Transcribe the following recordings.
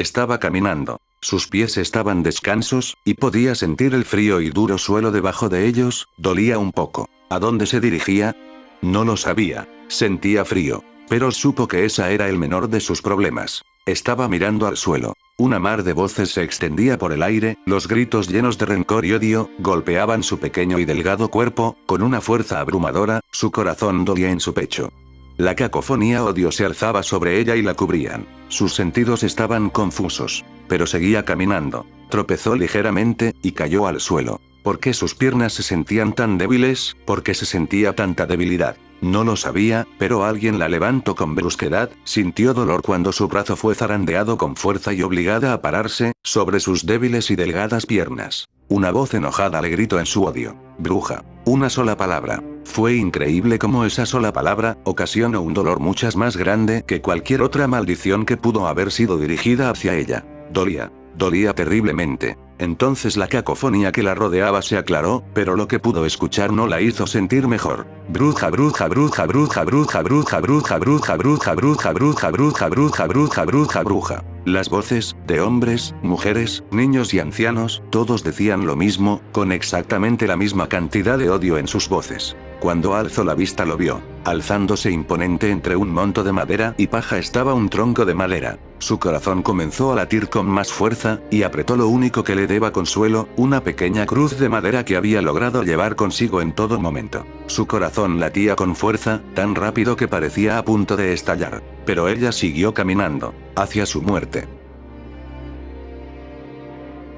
Estaba caminando. Sus pies estaban descansos, y podía sentir el frío y duro suelo debajo de ellos. Dolía un poco. ¿A dónde se dirigía? No lo sabía. Sentía frío. Pero supo que esa era el menor de sus problemas. Estaba mirando al suelo. Una mar de voces se extendía por el aire, los gritos llenos de rencor y odio, golpeaban su pequeño y delgado cuerpo, con una fuerza abrumadora, su corazón dolía en su pecho. La cacofonía odio se alzaba sobre ella y la cubrían. Sus sentidos estaban confusos. Pero seguía caminando. Tropezó ligeramente, y cayó al suelo. ¿Por qué sus piernas se sentían tan débiles? ¿Por qué se sentía tanta debilidad? No lo sabía, pero alguien la levantó con brusquedad. Sintió dolor cuando su brazo fue zarandeado con fuerza y obligada a pararse, sobre sus débiles y delgadas piernas. Una voz enojada le gritó en su odio. Bruja. Una sola palabra. Fue increíble cómo esa sola palabra ocasionó un dolor muchas más grande que cualquier otra maldición que pudo haber sido dirigida hacia ella. Dolía terriblemente. Entonces la cacofonía que la rodeaba se aclaró, pero lo que pudo escuchar no la hizo sentir mejor. Bruja, bruja, bruja, bruja, bruja, bruja, bruja, bruja, bruja, bruja, bruja, bruja, bruja, bruja, bruja, bruja. Las voces, de hombres, mujeres, niños y ancianos, todos decían lo mismo, con exactamente la misma cantidad de odio en sus voces. Cuando alzó la vista lo vio. Alzándose imponente entre un monto de madera y paja estaba un tronco de madera. Su corazón comenzó a latir con más fuerza, y apretó lo único que le daba consuelo, una pequeña cruz de madera que había logrado llevar consigo en todo momento. Su corazón latía con fuerza, tan rápido que parecía a punto de estallar. Pero ella siguió caminando, hacia su muerte.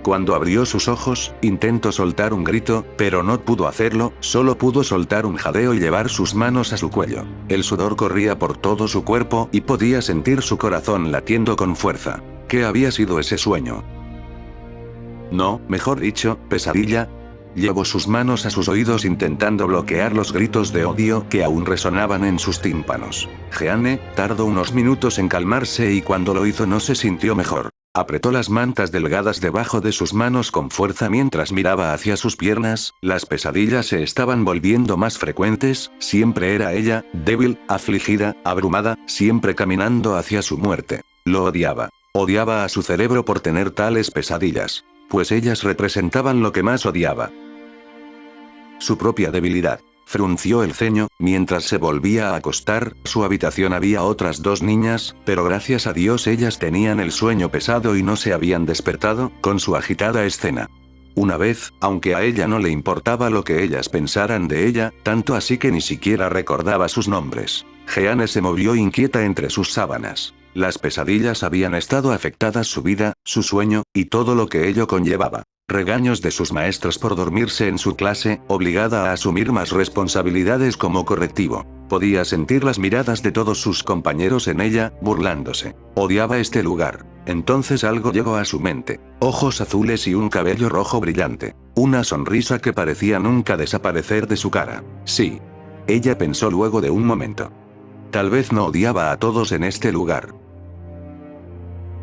Cuando abrió sus ojos, intentó soltar un grito, pero no pudo hacerlo, solo pudo soltar un jadeo y llevar sus manos a su cuello. El sudor corría por todo su cuerpo y podía sentir su corazón latiendo con fuerza. ¿Qué había sido ese sueño? No, mejor dicho, pesadilla. Llevó sus manos a sus oídos intentando bloquear los gritos de odio que aún resonaban en sus tímpanos. Jeanne tardó unos minutos en calmarse y cuando lo hizo no se sintió mejor. Apretó las mantas delgadas debajo de sus manos con fuerza mientras miraba hacia sus piernas. Las pesadillas se estaban volviendo más frecuentes, siempre era ella, débil, afligida, abrumada, siempre caminando hacia su muerte. Lo odiaba. Odiaba a su cerebro por tener tales pesadillas. Pues ellas representaban lo que más odiaba. Su propia debilidad. Frunció el ceño, mientras se volvía a acostar. Su habitación había otras dos niñas, pero gracias a Dios ellas tenían el sueño pesado y no se habían despertado, con su agitada escena. Una vez, aunque a ella no le importaba lo que ellas pensaran de ella, tanto así que ni siquiera recordaba sus nombres. Jeanne se movió inquieta entre sus sábanas. Las pesadillas habían estado afectadas su vida, su sueño, y todo lo que ello conllevaba. Regaños de sus maestros por dormirse en su clase, obligada a asumir más responsabilidades como correctivo. Podía sentir las miradas de todos sus compañeros en ella, burlándose. Odiaba este lugar. Entonces algo llegó a su mente. Ojos azules y un cabello rojo brillante. Una sonrisa que parecía nunca desaparecer de su cara. Sí. Ella pensó luego de un momento. Tal vez no odiaba a todos en este lugar.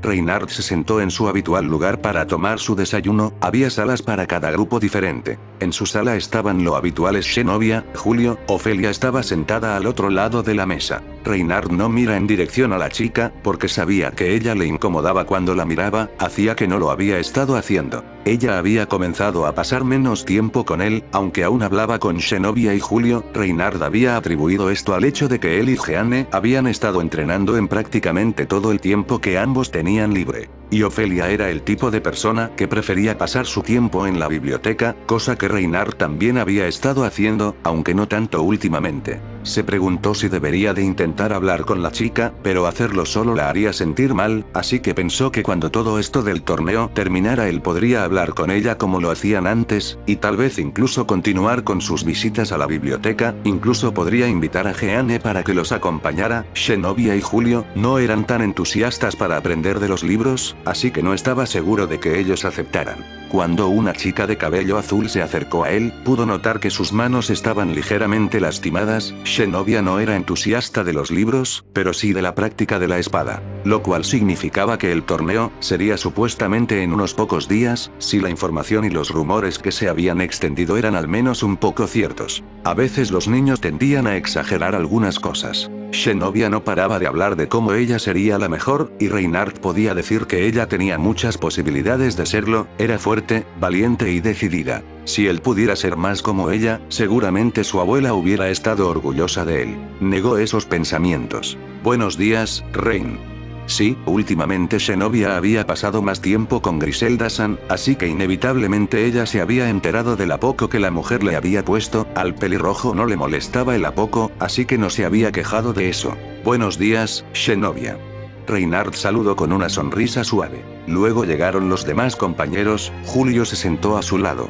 Reynard se sentó en su habitual lugar para tomar su desayuno. Había salas para cada grupo diferente. En su sala estaban lo habituales Zenobia, Julio, Ofelia estaba sentada al otro lado de la mesa. Reynard no mira en dirección a la chica, porque sabía que ella le incomodaba cuando la miraba, hacía que no lo había estado haciendo. Ella había comenzado a pasar menos tiempo con él, aunque aún hablaba con Zenobia y Julio. Reynard había atribuido esto al hecho de que él y Jeanne habían estado entrenando en prácticamente todo el tiempo que ambos tenían libre. Y Ofelia era el tipo de persona que prefería pasar su tiempo en la biblioteca, cosa que Reynard también había estado haciendo, aunque no tanto últimamente. Se preguntó si debería de intentar hablar con la chica, pero hacerlo solo la haría sentir mal, así que pensó que cuando todo esto del torneo terminara él podría hablar con ella como lo hacían antes, y tal vez incluso continuar con sus visitas a la biblioteca, incluso podría invitar a Jeanne para que los acompañara. Zenobia y Julio no eran tan entusiastas para aprender de los libros, así que no estaba seguro de que ellos aceptaran. Cuando una chica de cabello azul se acercó a él, pudo notar que sus manos estaban ligeramente lastimadas. Zenobia no era entusiasta de los libros, pero sí de la práctica de la espada, lo cual significaba que el torneo sería supuestamente en unos pocos días, si la información y los rumores que se habían extendido eran al menos un poco ciertos. A veces los niños tendían a exagerar algunas cosas. Zenobia no paraba de hablar de cómo ella sería la mejor, y Reinhardt podía decir que ella tenía muchas posibilidades de serlo, era fuerte, valiente y decidida. Si él pudiera ser más como ella, seguramente su abuela hubiera estado orgullosa de él. Negó esos pensamientos. Buenos días, Rein. Sí, últimamente Zenobia había pasado más tiempo con Griselda-san, así que inevitablemente ella se había enterado del apodo que la mujer le había puesto. Al pelirrojo no le molestaba el apodo, así que no se había quejado de eso. Buenos días, Zenobia. Reinhardt saludó con una sonrisa suave. Luego llegaron los demás compañeros, Julio se sentó a su lado.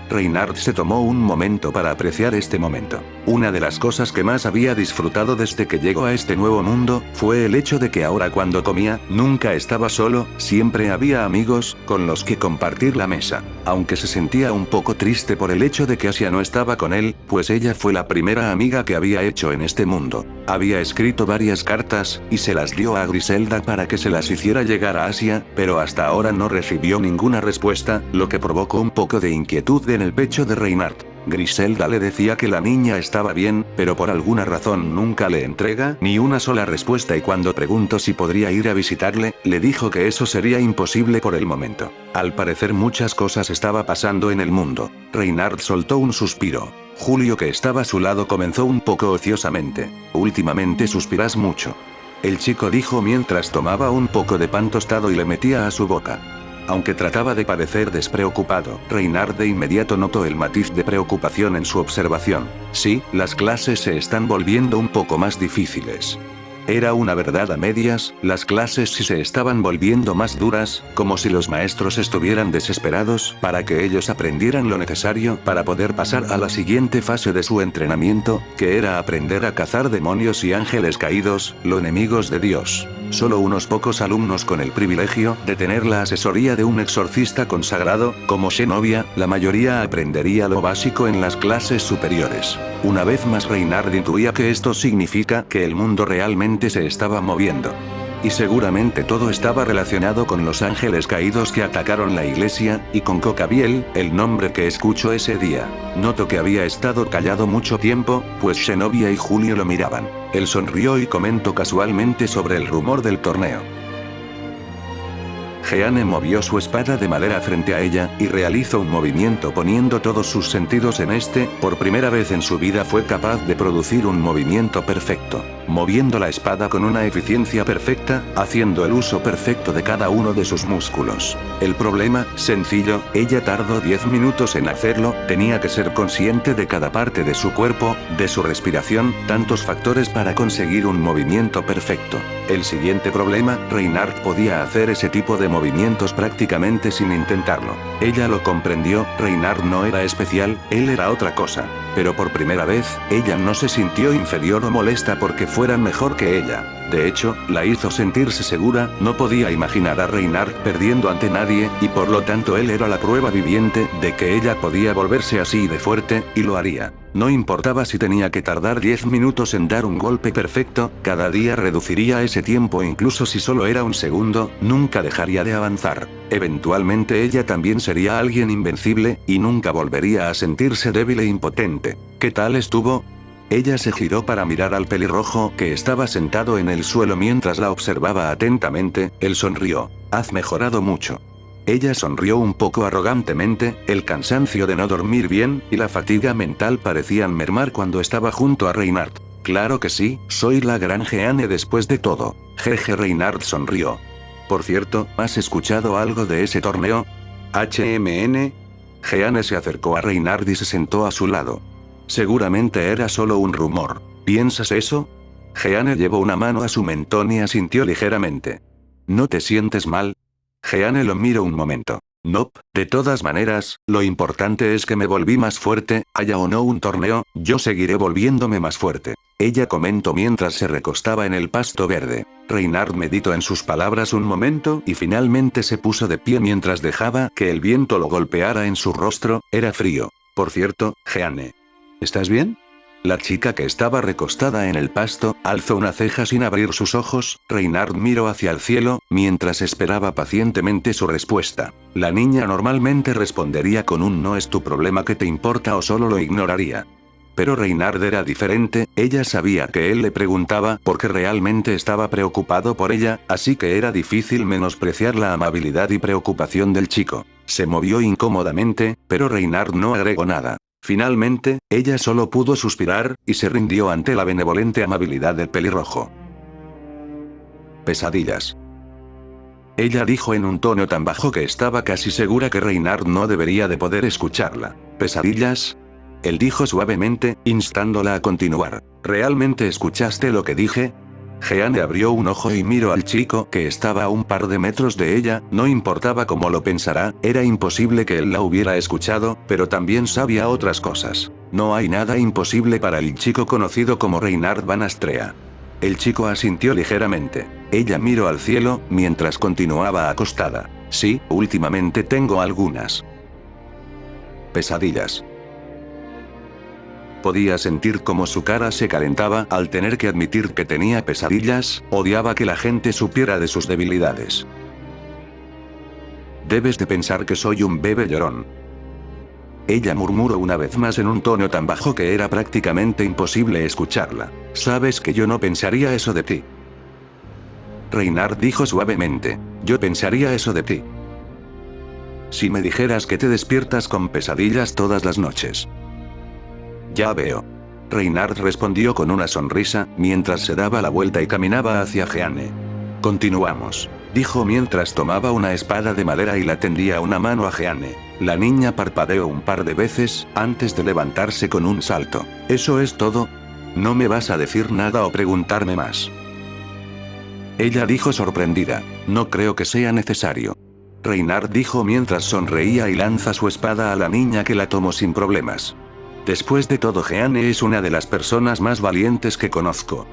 Reinhardt se tomó un momento para apreciar este momento. Una de las cosas que más había disfrutado desde que llegó a este nuevo mundo, fue el hecho de que ahora cuando comía, nunca estaba solo, siempre había amigos, con los que compartir la mesa. Aunque se sentía un poco triste por el hecho de que Asia no estaba con él, pues ella fue la primera amiga que había hecho en este mundo. Había escrito varias cartas, y se las dio a Griselda para que se las hiciera llegar a Asia, pero hasta ahora no recibió ninguna respuesta, lo que provocó un poco de inquietud en el pecho de Reinhardt. Griselda le decía que la niña estaba bien, pero por alguna razón nunca le entrega ni una sola respuesta, y cuando preguntó si podría ir a visitarle, le dijo que eso sería imposible por el momento. Al parecer muchas cosas estaba pasando en el mundo. Reinhardt soltó un suspiro. Julio, que estaba a su lado, comenzó un poco ociosamente. Últimamente suspiras mucho. El chico dijo mientras tomaba un poco de pan tostado y le metía a su boca. Aunque trataba de parecer despreocupado, Reinhardt de inmediato notó el matiz de preocupación en su observación. Sí, las clases se están volviendo un poco más difíciles. Era una verdad a medias, las clases sí se estaban volviendo más duras, como si los maestros estuvieran desesperados para que ellos aprendieran lo necesario para poder pasar a la siguiente fase de su entrenamiento, que era aprender a cazar demonios y ángeles caídos, los enemigos de Dios. Solo unos pocos alumnos con el privilegio de tener la asesoría de un exorcista consagrado, como Zenobia, la mayoría aprendería lo básico en las clases superiores. Una vez más Reinhardt intuía que esto significa que el mundo realmente se estaba moviendo. Y seguramente todo estaba relacionado con los ángeles caídos que atacaron la iglesia, y con Cocabiel, el nombre que escuchó ese día. Notó que había estado callado mucho tiempo, pues Zenobia y Julio lo miraban. Él sonrió y comentó casualmente sobre el rumor del torneo. Jeanne movió su espada de madera frente a ella, y realizó un movimiento poniendo todos sus sentidos en este. Por primera vez en su vida fue capaz de producir un movimiento perfecto, moviendo la espada con una eficiencia perfecta, haciendo el uso perfecto de cada uno de sus músculos. El problema, sencillo, ella tardó 10 minutos en hacerlo, tenía que ser consciente de cada parte de su cuerpo, de su respiración, tantos factores para conseguir un movimiento perfecto. El siguiente problema, Reinhardt podía hacer ese tipo de movimientos prácticamente sin intentarlo. Ella lo comprendió, Reinhardt no era especial, él era otra cosa. Pero por primera vez, ella no se sintió inferior o molesta porque fueran mejor que ella. De hecho, la hizo sentirse segura, no podía imaginar a Reinhardt perdiendo ante nadie, y por lo tanto él era la prueba viviente de que ella podía volverse así de fuerte, y lo haría. No importaba si tenía que tardar 10 minutos en dar un golpe perfecto, cada día reduciría ese tiempo, incluso si solo era un segundo, nunca dejaría de avanzar. Eventualmente ella también sería alguien invencible, y nunca volvería a sentirse débil e impotente. ¿Qué tal estuvo? Ella se giró para mirar al pelirrojo que estaba sentado en el suelo mientras la observaba atentamente. Él sonrió. Has mejorado mucho. Ella sonrió un poco arrogantemente, el cansancio de no dormir bien, y la fatiga mental parecían mermar cuando estaba junto a Reinhardt. Claro que sí, soy la gran Jeanne después de todo. Jeje. Reinhardt sonrió. Por cierto, ¿has escuchado algo de ese torneo? HMN. Jeanne se acercó a Reinhardt y se sentó a su lado. Seguramente era solo un rumor. ¿Piensas eso? Jeanne llevó una mano a su mentón y asintió ligeramente. ¿No te sientes mal? Jeanne lo miró un momento. Nope, de todas maneras, lo importante es que me volví más fuerte, haya o no un torneo, yo seguiré volviéndome más fuerte. Ella comentó mientras se recostaba en el pasto verde. Reinhardt meditó en sus palabras un momento y finalmente se puso de pie mientras dejaba que el viento lo golpeara en su rostro. Era frío. Por cierto, Jeanne. ¿Estás bien? La chica que estaba recostada en el pasto, alzó una ceja sin abrir sus ojos. Reinhardt miró hacia el cielo, mientras esperaba pacientemente su respuesta. La niña normalmente respondería con un no es tu problema, que te importa, o solo lo ignoraría. Pero Reynard era diferente, ella sabía que él le preguntaba porque realmente estaba preocupado por ella, así que era difícil menospreciar la amabilidad y preocupación del chico. Se movió incómodamente, pero Reynard no agregó nada. Finalmente, ella solo pudo suspirar, y se rindió ante la benevolente amabilidad del pelirrojo. Pesadillas. Ella dijo en un tono tan bajo que estaba casi segura que Reynard no debería de poder escucharla. ¿Pesadillas? Él dijo suavemente, instándola a continuar. ¿Realmente escuchaste lo que dije? Jeanne abrió un ojo y miró al chico que estaba a un par de metros de ella, no importaba cómo lo pensara, era imposible que él la hubiera escuchado, pero también sabía otras cosas. No hay nada imposible para el chico conocido como Reynard Van Astrea. El chico asintió ligeramente. Ella miró al cielo, mientras continuaba acostada. Sí, últimamente tengo algunas pesadillas. Podía sentir cómo su cara se calentaba al tener que admitir que tenía pesadillas, odiaba que la gente supiera de sus debilidades. Debes de pensar que soy un bebé llorón. Ella murmuró una vez más en un tono tan bajo que era prácticamente imposible escucharla. Sabes que yo no pensaría eso de ti. Reynard dijo suavemente. Yo pensaría eso de ti. Si me dijeras que te despiertas con pesadillas todas las noches. Ya veo. Reynard respondió con una sonrisa, mientras se daba la vuelta y caminaba hacia Jeanne. Continuamos, dijo mientras tomaba una espada de madera y la tendía una mano a Jeanne. La niña parpadeó un par de veces, antes de levantarse con un salto. ¿Eso es todo? ¿No me vas a decir nada o preguntarme más? Ella dijo sorprendida. No creo que sea necesario. Reynard dijo mientras sonreía y lanza su espada a la niña que la tomó sin problemas. Después de todo, Jeanne es una de las personas más valientes que conozco.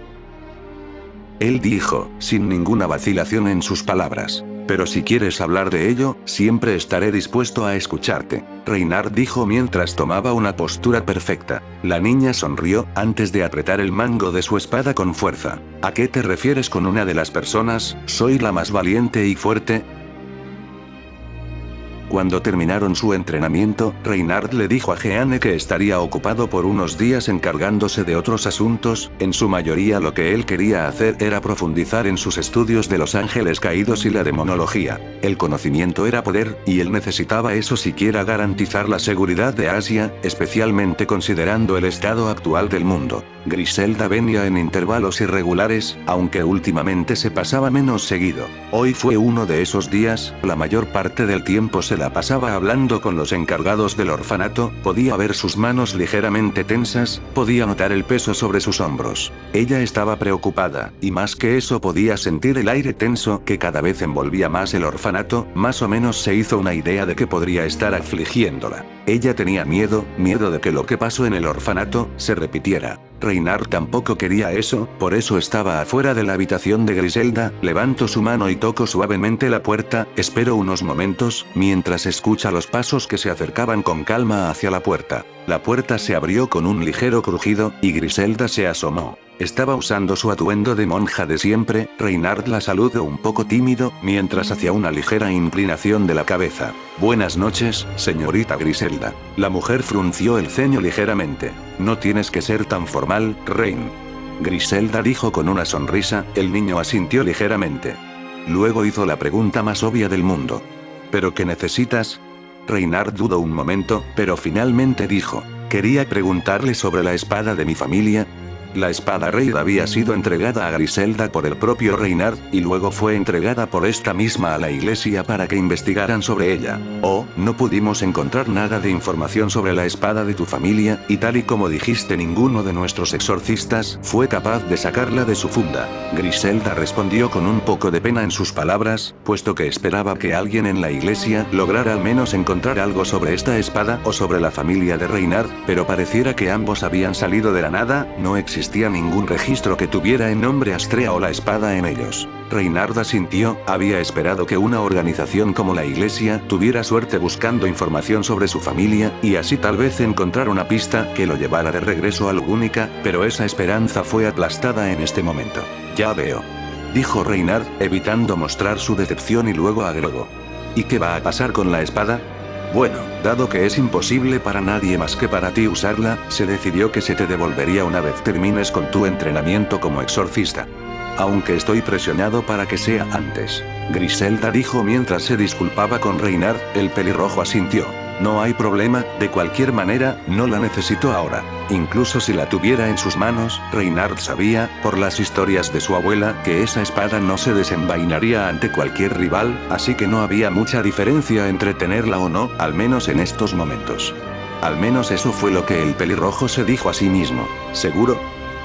Él dijo, sin ninguna vacilación en sus palabras. Pero si quieres hablar de ello, siempre estaré dispuesto a escucharte. Reynard dijo mientras tomaba una postura perfecta. La niña sonrió, antes de apretar el mango de su espada con fuerza. ¿A qué te refieres con una de las personas? ¿Soy la más valiente y fuerte? Cuando terminaron su entrenamiento, Reynard le dijo a Jeanne que estaría ocupado por unos días encargándose de otros asuntos, en su mayoría lo que él quería hacer era profundizar en sus estudios de los ángeles caídos y la demonología. El conocimiento era poder, y él necesitaba eso si quiera garantizar la seguridad de Asia, especialmente considerando el estado actual del mundo. Griselda venía en intervalos irregulares, aunque últimamente se pasaba menos seguido. Hoy fue uno de esos días, la mayor parte del tiempo se la pasaba hablando con los encargados del orfanato, podía ver sus manos ligeramente tensas, podía notar el peso sobre sus hombros. Ella estaba preocupada, y más que eso podía sentir el aire tenso que cada vez envolvía más el orfanato, más o menos se hizo una idea de que podría estar afligiéndola. Ella tenía miedo de que lo que pasó en el orfanato se repitiera. Reynard tampoco quería eso, por eso estaba afuera de la habitación de Griselda, levantó su mano y tocó suavemente la puerta, esperó unos momentos, mientras escucha los pasos que se acercaban con calma hacia la puerta. La puerta se abrió con un ligero crujido, y Griselda se asomó. Estaba usando su atuendo de monja de siempre. Reynard la saludó un poco tímido, mientras hacía una ligera inclinación de la cabeza. Buenas noches, señorita Griselda. La mujer frunció el ceño ligeramente. No tienes que ser tan formal, Rein. Griselda dijo con una sonrisa. El niño asintió ligeramente. Luego hizo la pregunta más obvia del mundo. ¿Pero qué necesitas? Reynard dudó un momento, pero finalmente dijo. Quería preguntarle sobre la espada de mi familia. La espada Reid había sido entregada a Griselda por el propio Reynard, y luego fue entregada por esta misma a la iglesia para que investigaran sobre ella. Oh, no pudimos encontrar nada de información sobre la espada de tu familia, y tal y como dijiste, ninguno de nuestros exorcistas fue capaz de sacarla de su funda. Griselda respondió con un poco de pena en sus palabras, puesto que esperaba que alguien en la iglesia lograra al menos encontrar algo sobre esta espada o sobre la familia de Reynard, pero pareciera que ambos habían salido de la nada, no existía ningún registro que tuviera el nombre Astrea o la espada en ellos. Reynard asintió, había esperado que una organización como la iglesia tuviera suerte buscando información sobre su familia, y así tal vez encontrar una pista que lo llevara de regreso a Lugúnica, pero esa esperanza fue aplastada en este momento. Ya veo. Dijo Reynard, evitando mostrar su decepción y luego agregó. ¿Y qué va a pasar con la espada? Bueno, dado que es imposible para nadie más que para ti usarla, se decidió que se te devolvería una vez termines con tu entrenamiento como exorcista. Aunque estoy presionado para que sea antes. Griselda dijo mientras se disculpaba con Reynard, el pelirrojo asintió. No hay problema, de cualquier manera, no la necesito ahora. Incluso si la tuviera en sus manos, Reynard sabía, por las historias de su abuela, que esa espada no se desenvainaría ante cualquier rival, así que no había mucha diferencia entre tenerla o no, al menos en estos momentos. Al menos eso fue lo que el pelirrojo se dijo a sí mismo. ¿Seguro?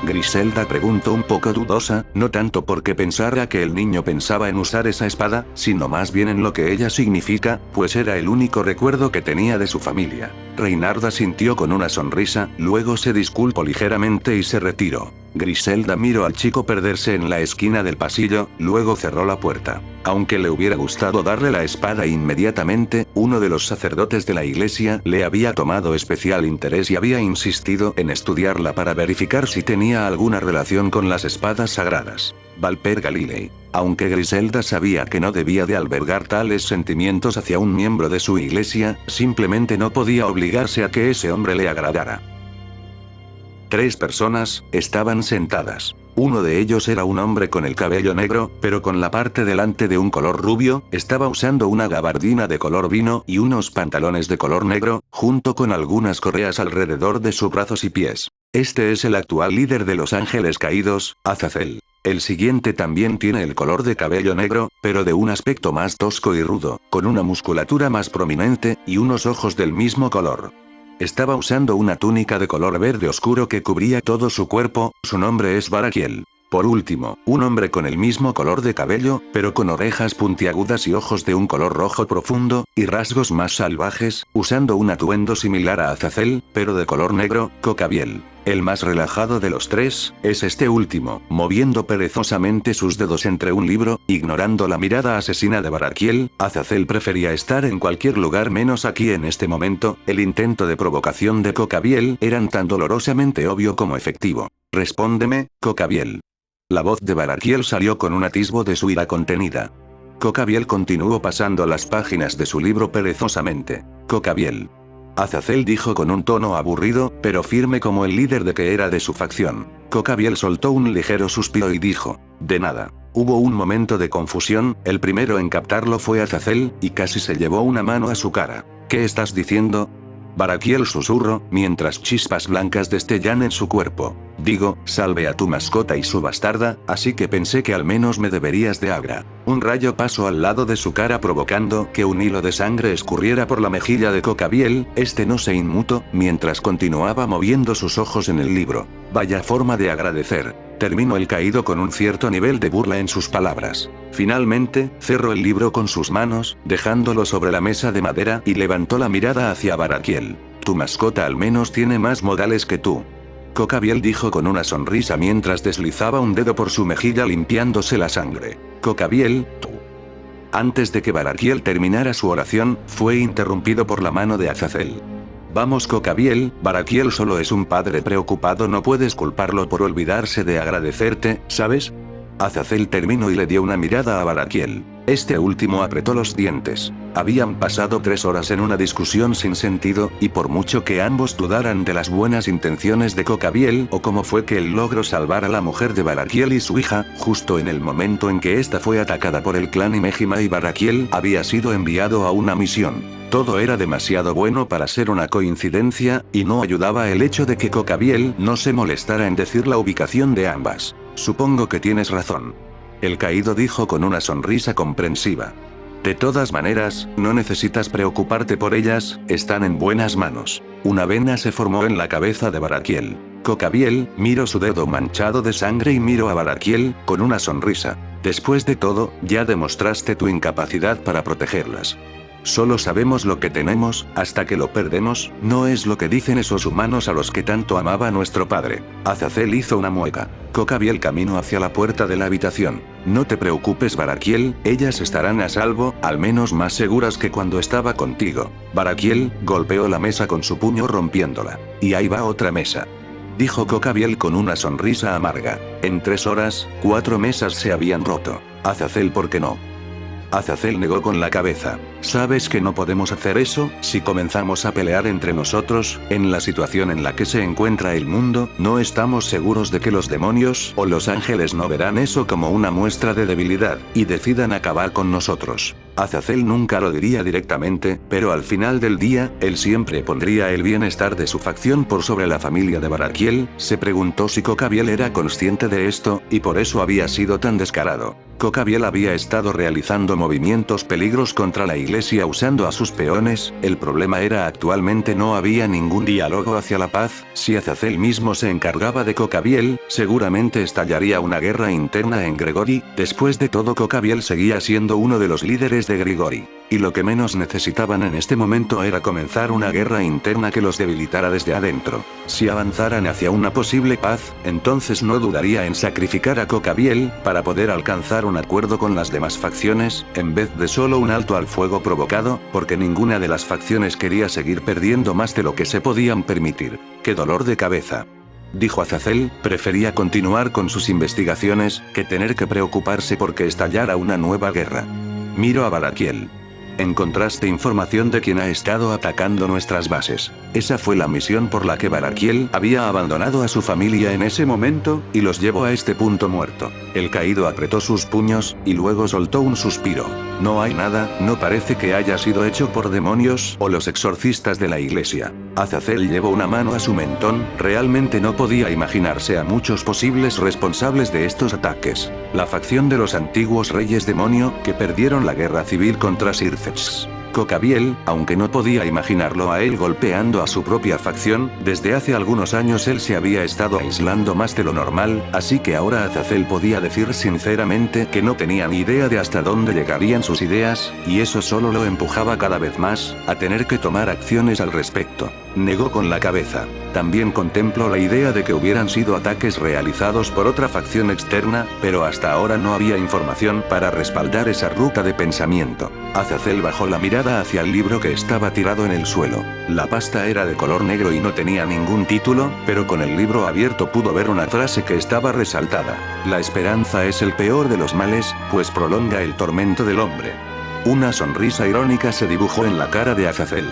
Griselda preguntó un poco dudosa, no tanto porque pensara que el niño pensaba en usar esa espada, sino más bien en lo que ella significa, pues era el único recuerdo que tenía de su familia. Reynard asintió con una sonrisa, luego se disculpó ligeramente y se retiró. Griselda miró al chico perderse en la esquina del pasillo, luego cerró la puerta. Aunque le hubiera gustado darle la espada inmediatamente, uno de los sacerdotes de la iglesia le había tomado especial interés y había insistido en estudiarla para verificar si tenía alguna relación con las espadas sagradas. Valper Galilei. Aunque Griselda sabía que no debía de albergar tales sentimientos hacia un miembro de su iglesia, simplemente no podía obligarse a que ese hombre le agradara. 3 personas estaban sentadas. Uno de ellos era un hombre con el cabello negro, pero con la parte delante de un color rubio, estaba usando una gabardina de color vino y unos pantalones de color negro, junto con algunas correas alrededor de sus brazos y pies. Este es el actual líder de los Ángeles Caídos, Azazel. El siguiente también tiene el color de cabello negro, pero de un aspecto más tosco y rudo, con una musculatura más prominente, y unos ojos del mismo color. Estaba usando una túnica de color verde oscuro que cubría todo su cuerpo, su nombre es Barakiel. Por último, un hombre con el mismo color de cabello, pero con orejas puntiagudas y ojos de un color rojo profundo, y rasgos más salvajes, usando un atuendo similar a Azazel, pero de color negro, Cocabiel. El más relajado de los 3, es este último, moviendo perezosamente sus dedos entre un libro, ignorando la mirada asesina de Barakiel. Azazel prefería estar en cualquier lugar menos aquí en este momento. El intento de provocación de Cocabiel eran tan dolorosamente obvio como efectivo. Respóndeme, Cocabiel. La voz de Barakiel salió con un atisbo de su ira contenida. Cocabiel continuó pasando las páginas de su libro perezosamente. Cocabiel. Azazel dijo con un tono aburrido, pero firme como el líder de que era de su facción. Cocabiel soltó un ligero suspiro y dijo, de nada. Hubo un momento de confusión, el primero en captarlo fue Azazel, y casi se llevó una mano a su cara. ¿Qué estás diciendo? Barakiel susurró, mientras chispas blancas destellan en su cuerpo. Digo, salve a tu mascota y su bastarda, así que pensé que al menos me deberías de agra. Un rayo pasó al lado de su cara provocando que un hilo de sangre escurriera por la mejilla de Cocabiel. Este no se inmutó, mientras continuaba moviendo sus ojos en el libro. Vaya forma de agradecer. Terminó el caído con un cierto nivel de burla en sus palabras. Finalmente, cerró el libro con sus manos, dejándolo sobre la mesa de madera y levantó la mirada hacia Barakiel. Tu mascota al menos tiene más modales que tú. Cocabiel dijo con una sonrisa mientras deslizaba un dedo por su mejilla limpiándose la sangre. Cocabiel, tú. Antes de que Barakiel terminara su oración, fue interrumpido por la mano de Azazel. Vamos Cocabiel, Barakiel solo es un padre preocupado, no puedes culparlo por olvidarse de agradecerte, ¿sabes? Azazel terminó y le dio una mirada a Barakiel. Este último apretó los dientes. Habían pasado 3 horas en una discusión sin sentido, y por mucho que ambos dudaran de las buenas intenciones de Cocabiel o cómo fue que él logró salvar a la mujer de Barakiel y su hija, justo en el momento en que ésta fue atacada por el clan Imejima y Barakiel había sido enviado a una misión. Todo era demasiado bueno para ser una coincidencia, y no ayudaba el hecho de que Cocabiel no se molestara en decir la ubicación de ambas. Supongo que tienes razón. El caído dijo con una sonrisa comprensiva. De todas maneras, no necesitas preocuparte por ellas, están en buenas manos. Una vena se formó en la cabeza de Barakiel. Cocabiel miró su dedo manchado de sangre y miró a Barakiel, con una sonrisa. Después de todo, ya demostraste tu incapacidad para protegerlas. Solo sabemos lo que tenemos, hasta que lo perdemos, no es lo que dicen esos humanos a los que tanto amaba nuestro padre. Azazel hizo una mueca. Cocabiel caminó hacia la puerta de la habitación. No te preocupes Barakiel, ellas estarán a salvo, al menos más seguras que cuando estaba contigo. Barakiel golpeó la mesa con su puño rompiéndola. Y ahí va otra mesa. Dijo Cocabiel con una sonrisa amarga. En 3 horas, 4 mesas se habían roto. Azazel, ¿por qué no? Azazel negó con la cabeza. Sabes que no podemos hacer eso. Si comenzamos a pelear entre nosotros, en la situación en la que se encuentra el mundo, no estamos seguros de que los demonios o los ángeles no verán eso como una muestra de debilidad, y decidan acabar con nosotros. Azazel nunca lo diría directamente, pero al final del día, él siempre pondría el bienestar de su facción por sobre la familia de Baraquiel. Se preguntó si Cocabiel era consciente de esto, y por eso había sido tan descarado. Cocabiel había estado realizando movimientos peligros contra la iglesia usando a sus peones. El problema era actualmente no había ningún diálogo hacia la paz. Si Azazel mismo se encargaba de Cocabiel, seguramente estallaría una guerra interna en Gregory. Después de todo, Cocabiel seguía siendo uno de los líderes de Gregory. Y lo que menos necesitaban en este momento era comenzar una guerra interna que los debilitara desde adentro. Si avanzaran hacia una posible paz, entonces no dudaría en sacrificar a Cocabiel, para poder alcanzar un acuerdo con las demás facciones, en vez de solo un alto al fuego provocado, porque ninguna de las facciones quería seguir perdiendo más de lo que se podían permitir. ¡Qué dolor de cabeza! Dijo Azazel, prefería continuar con sus investigaciones, que tener que preocuparse porque estallara una nueva guerra. Miro a Baraquiel. Encontraste información de quien ha estado atacando nuestras bases. Esa fue la misión por la que Baraquiel había abandonado a su familia en ese momento, y los llevó a este punto muerto. El caído apretó sus puños, y luego soltó un suspiro. No hay nada, no parece que haya sido hecho por demonios o los exorcistas de la iglesia. Azazel llevó una mano a su mentón, realmente no podía imaginarse a muchos posibles responsables de estos ataques. La facción de los antiguos reyes demonio, que perdieron la guerra civil contra Circe. Cocabiel, aunque no podía imaginarlo a él golpeando a su propia facción, desde hace algunos años él se había estado aislando más de lo normal, así que ahora Azazel podía decir sinceramente que no tenía ni idea de hasta dónde llegarían sus ideas, y eso solo lo empujaba cada vez más a tener que tomar acciones al respecto. Negó con la cabeza. También contempló la idea de que hubieran sido ataques realizados por otra facción externa, pero hasta ahora no había información para respaldar esa ruta de pensamiento. Azazel bajó la mirada hacia el libro que estaba tirado en el suelo. La pasta era de color negro y no tenía ningún título, pero con el libro abierto pudo ver una frase que estaba resaltada. La esperanza es el peor de los males, pues prolonga el tormento del hombre. Una sonrisa irónica se dibujó en la cara de Azazel.